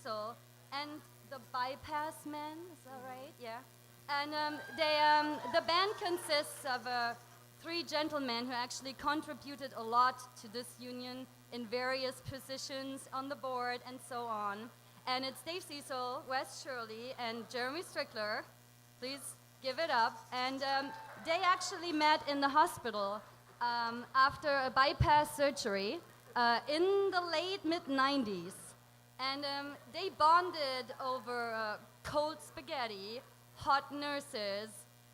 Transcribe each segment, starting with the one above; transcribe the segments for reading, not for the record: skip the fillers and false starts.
Cecil and the Bypass Men. Is that right? Yeah. And the band consists of three gentlemen who actually contributed a lot to this union in various positions on the board and so on. And it's Dave Cecil, Wes Shirley, and Jeremy Strickler. Please give it up. And they actually met in the hospital after a bypass surgery in the late mid-90s. And they bonded over cold spaghetti, hot nurses,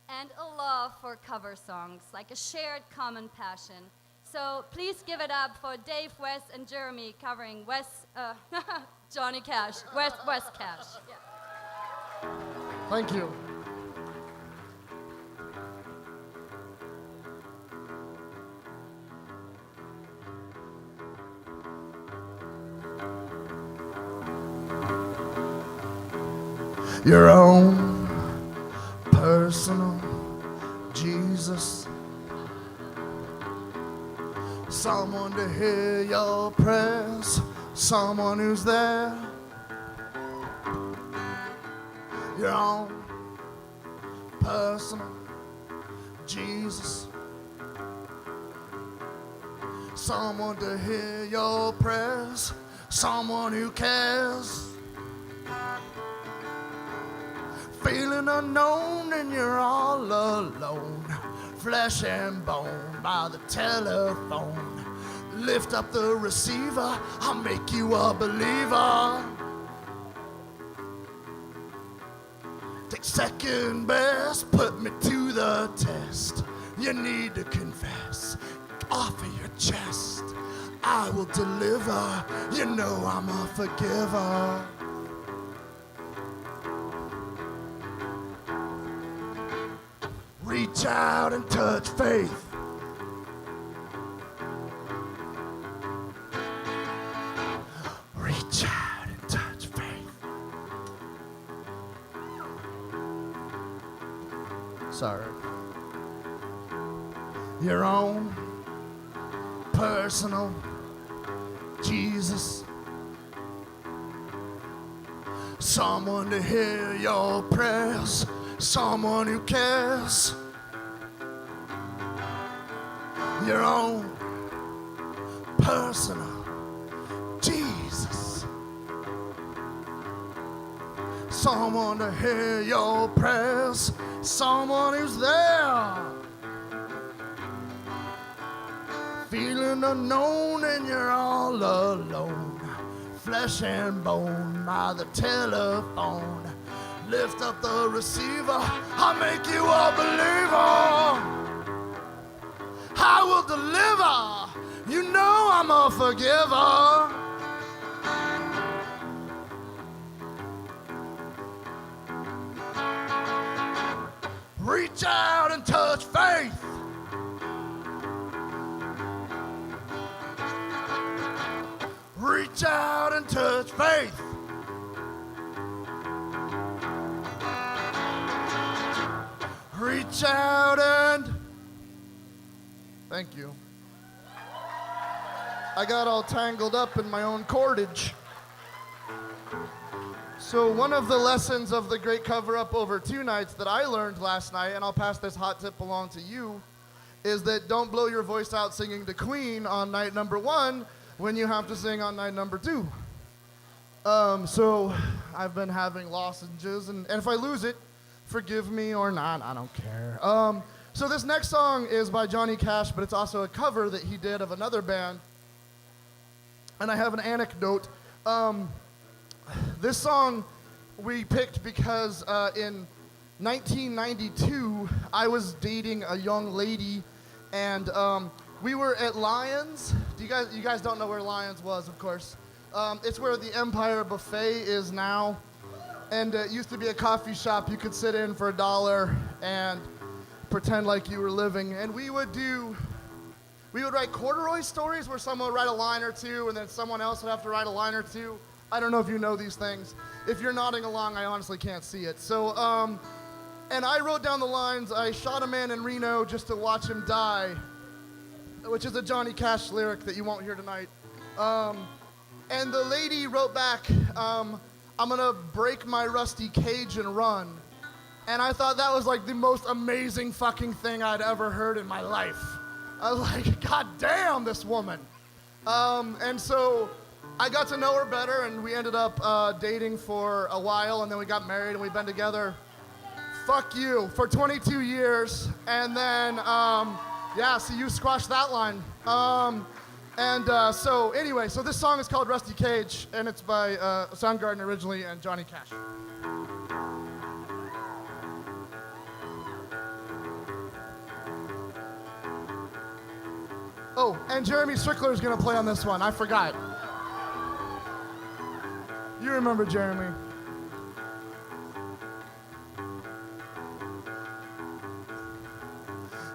and a love for cover songs, like a shared common passion. So please give it up for Dave, Wes, and Jeremy covering Johnny Cash, Wes Cash. Yeah. Thank you. Your own personal Jesus, someone to hear your prayers, someone who's there. Your own personal Jesus, someone to hear your prayers, someone who cares. Feeling unknown and you're all alone, flesh and bone by the telephone. Lift up the receiver, I'll make you a believer. Take second best, put me to the test. You need to confess, offer your chest. I will deliver, you know I'm a forgiver. Reach out and touch faith. Reach out and touch faith. Sorry. Your own personal Jesus. Someone to hear your prayers, someone who cares. Your own personal Jesus, someone to hear your prayers, someone who's there. Feeling unknown and you're all alone, flesh and bone by the telephone. Lift up the receiver, I'll make you a believer. I will deliver, you know I'm a forgiver. Reach out and touch faith. Reach out and touch faith. Reach out and... Thank you. I got all tangled up in my own cordage. So one of the lessons of the great cover-up over 2 nights that I learned last night, and I'll pass this hot tip along to you, is that don't blow your voice out singing the Queen on night number 1 when you have to sing on night number 2. So I've been having lozenges, and if I lose it, forgive me or not, I don't care. So this next song is by Johnny Cash, but it's also a cover that he did of another band. And I have an anecdote. This song we picked because in 1992, I was dating a young lady, and we were at Lions. You guys don't know where Lions was, of course. It's where the Empire Buffet is now. And it used to be a coffee shop you could sit in for $1 and pretend like you were living. And we would write corduroy stories where someone would write a line or two and then someone else would have to write a line or two. I don't know if you know these things. If you're nodding along, I honestly can't see it. So, and I wrote down the lines, I shot a man in Reno just to watch him die, which is a Johnny Cash lyric that you won't hear tonight. And the lady wrote back, I'm gonna break my rusty cage and run. And I thought that was like the most amazing fucking thing I'd ever heard in my life. I was like, God damn, this woman. And so I got to know her better, and we ended up dating for a while, and then we got married, and we've been together, fuck you, for 22 years. And then, yeah, so you squashed that line. So anyway, so this song is called Rusty Cage, and it's by Soundgarden originally and Johnny Cash. Oh, and Jeremy Strickler is gonna play on this one. I forgot. You remember Jeremy.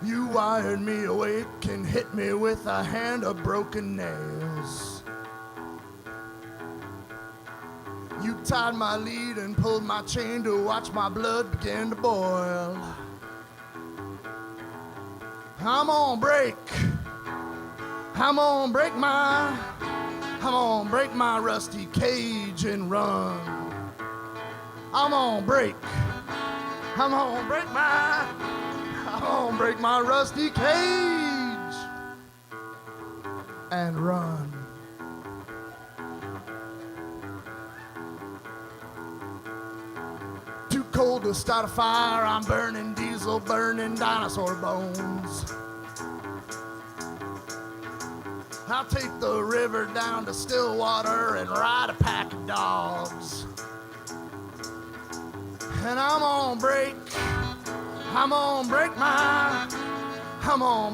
You wired me awake and hit me with a hand of broken nails. You tied my lead and pulled my chain to watch my blood begin to boil. I'm gonna break my rusty cage and run. I'm gonna break my rusty cage and run. Too cold to start a fire, I'm burning diesel, burning dinosaur bones. I'll take the river down to Stillwater and ride a pack of dogs. And I'm gonna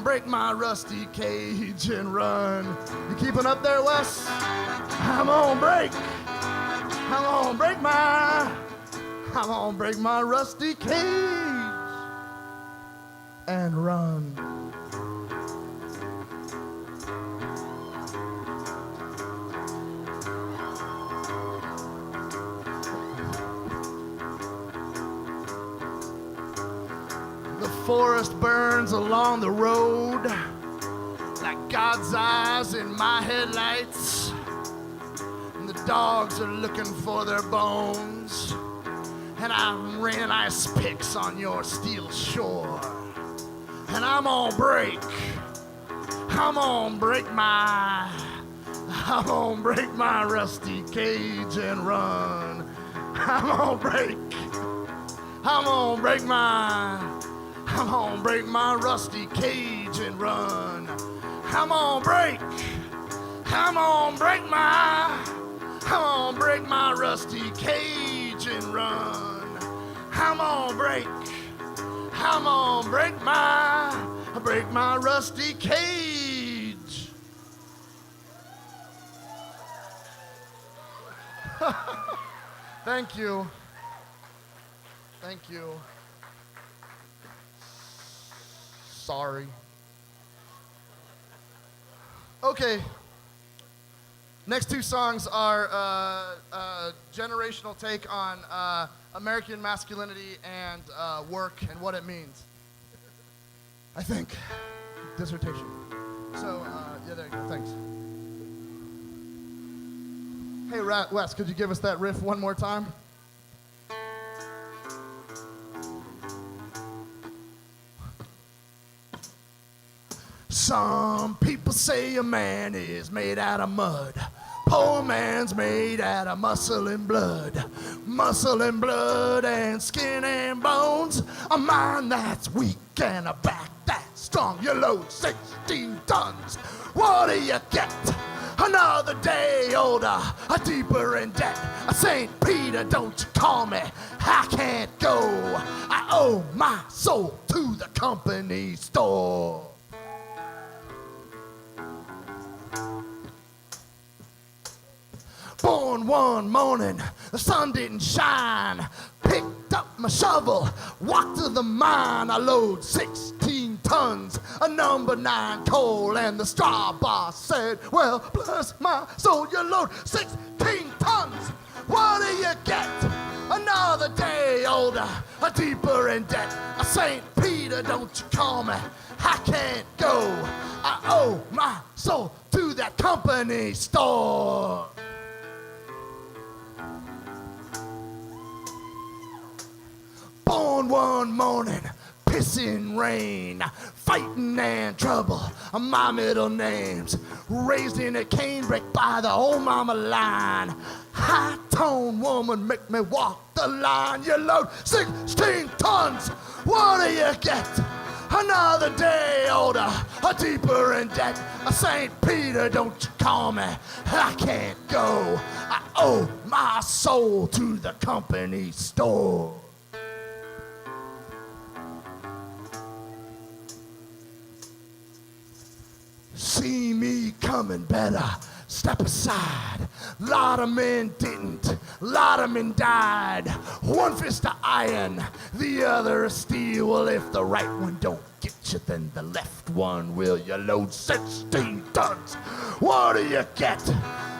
break my rusty cage and run. You keeping up there, Wes? I'm gonna break my rusty cage and run. The forest burns along the road like God's eyes in my headlights. And the dogs are looking for their bones. And I'm raining ice picks on your steel shore. And I'm gonna break my rusty cage and run. I'm gonna break my rusty cage and run. I'm gonna break my rusty cage and run. I'm gonna break my rusty cage. Thank you. Sorry. Okay. Next two songs are a generational take on American masculinity and work and what it means. I think. Dissertation. So, yeah, there you go. Thanks. Hey, Wes, could you give us that riff one more time? Some people say a man is made out of mud. Poor man's made out of muscle and blood. Muscle and blood and skin and bones. A mind that's weak and a back that's strong. You load 16 tons. What do you get? Another day older, a deeper in debt. A St. Peter, don't you call me. I can't go. I owe my soul to the company store. Born one morning, the sun didn't shine. Picked up my shovel, walked to the mine. I load 16 tons of number 9 coal. And the straw boss said, well, bless my soul, you load 16 tons. What do you get? Another day older, a deeper in debt. A St. Peter, don't you call me. I can't go. I owe my soul to that company store. On one morning, pissing rain, fighting and trouble, my middle names. Raised in a canebrake by the old mama line. High-tone woman make me walk the line. You load 16 tons, what do you get? Another day older, a deeper in debt. St. Peter, don't you call me, I can't go. I owe my soul to the company store. See me coming, better step aside. Lot of men didn't, lot of men died. One fist of iron, the other of steel. Well, if the right one don't get you, then the left one will. You load 16 tons, what do you get?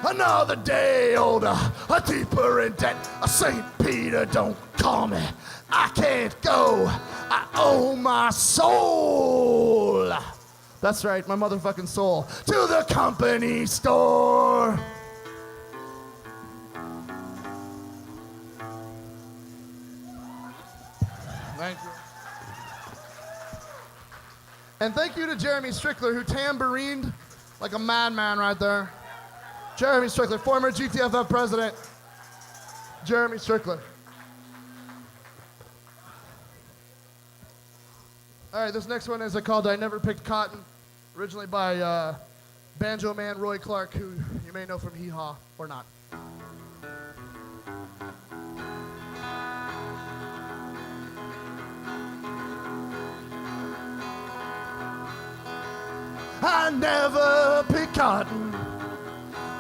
Another day older, a deeper in debt. St. Peter, don't call me, I can't go. I owe my soul. That's right, my motherfucking soul. To the company store. Thank you. And thank you to Jeremy Strickler, who tambourined like a madman right there. Jeremy Strickler, former GTFF president. Jeremy Strickler. All right, this next one is called I Never Picked Cotton, originally by banjo man Roy Clark, who you may know from Hee Haw or not. I never picked cotton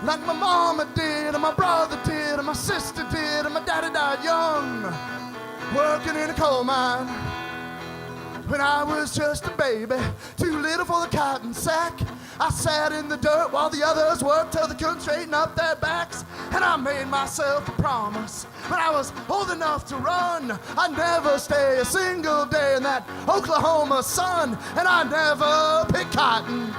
like my mama did, and my brother did, and my sister did, and my daddy died young, working in a coal mine. When I was just a baby, too little for the cotton sack, I sat in the dirt while the others worked till they couldn't straighten up their backs. And I made myself a promise when I was old enough to run, I'd never stay a single day in that Oklahoma sun. And I never picked cotton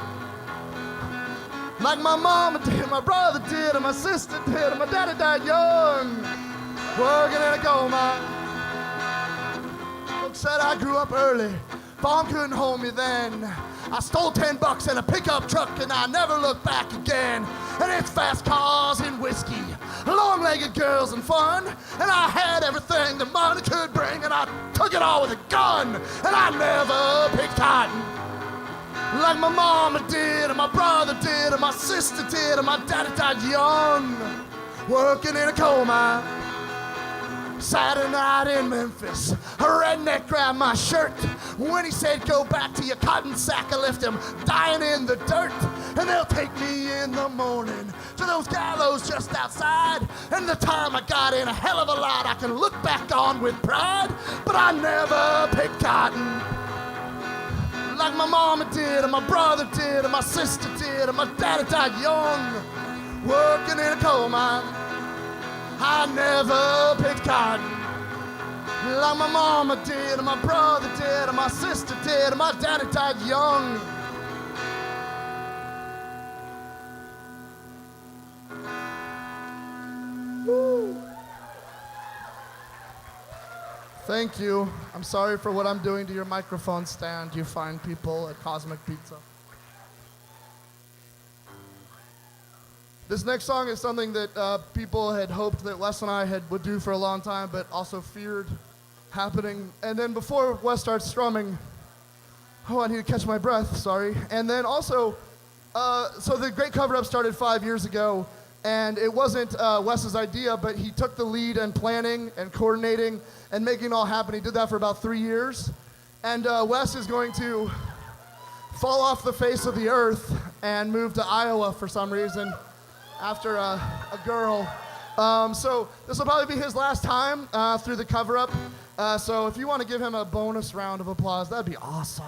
like my mama did, my brother did, and my sister did, and my daddy died young, working in a gold mine. Said I grew up early, farm couldn't hold me then. I stole $10 in a pickup truck and I never looked back again. And it's fast cars and whiskey, long-legged girls and fun. And I had everything the money could bring, and I took it all with a gun. And I never picked cotton like my mama did, and my brother did, and my sister did, and my daddy died young, working in a coal mine. Saturday night in Memphis, a redneck grabbed my shirt. When he said, go back to your cotton sack, I left him dying in the dirt. And they'll take me in the morning to those gallows just outside. And the time I got in, a hell of a lot I can look back on with pride. But I never picked cotton like my mama did, and my brother did, and my sister did, and my daddy died young, working in a coal mine. I never picked cotton like my mama did, and my brother did, and my sister did, and my daddy died young. Woo. Thank you. I'm sorry for what I'm doing to your microphone stand, you fine people at Cosmic Pizza. This next song is something that people had hoped that Wes and I would do for a long time, but also feared happening. And then before Wes starts strumming, oh, I need to catch my breath, sorry. And then also, so the Great Cover-Up started 5 years ago, and it wasn't Wes's idea, but he took the lead in planning and coordinating and making it all happen. He did that for about 3 years. And Wes is going to fall off the face of the earth and move to Iowa for some reason, after a girl. So this will probably be his last time through the cover-up. So if you want to give him a bonus round of applause, that'd be awesome.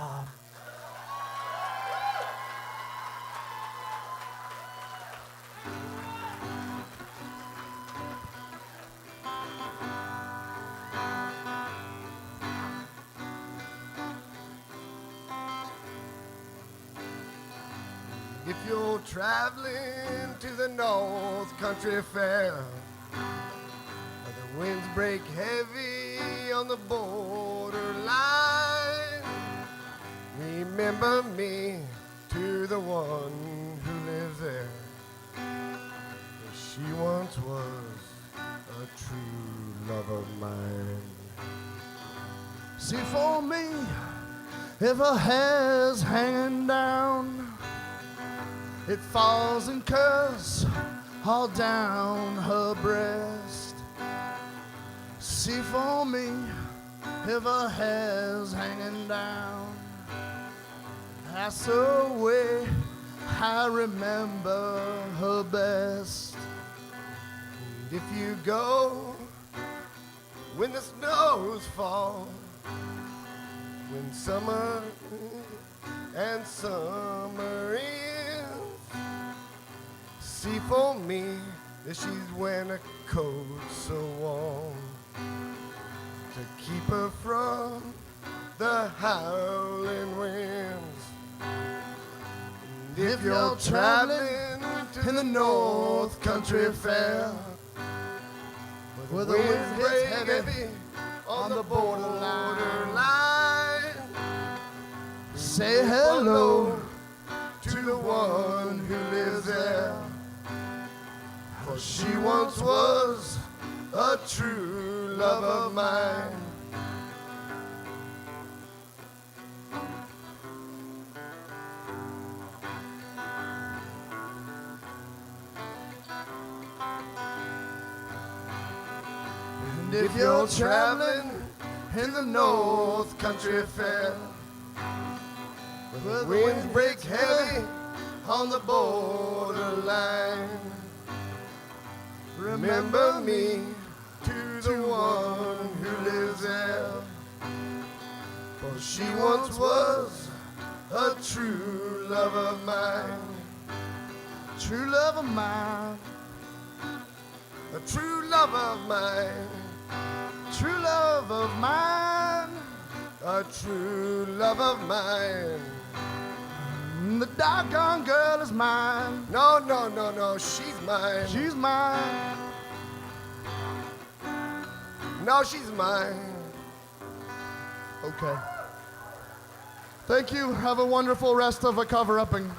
If you're traveling to the North Country Fair, where the winds break heavy on the borderline. Remember me to the one who lives there. She once was a true love of mine. See, for me, if her hair's hanging down, it falls in curls all down her breast. See, for me, if her hair's hanging down, that's the way I remember her best. And if you go when the snows fall, when summer and summer ends, see for me that she's wearing a coat so warm to keep her from the howling winds. And if you're traveling in the North Country Fair, where the winds break heavy on the borderline, say hello to the one who lives there. For she once was a true love of mine. And if you're traveling in the North Country Fair, where the winds break heavy on the borderline, remember me to the one who lives there. For she once was a true love of mine. true love of mine, A true love of mine. true love of mine. A true love of mine. The doggone girl is mine. No, no, no, no, she's mine. She's mine. No, she's mine. Okay. Thank you. Have a wonderful rest of a cover-upping.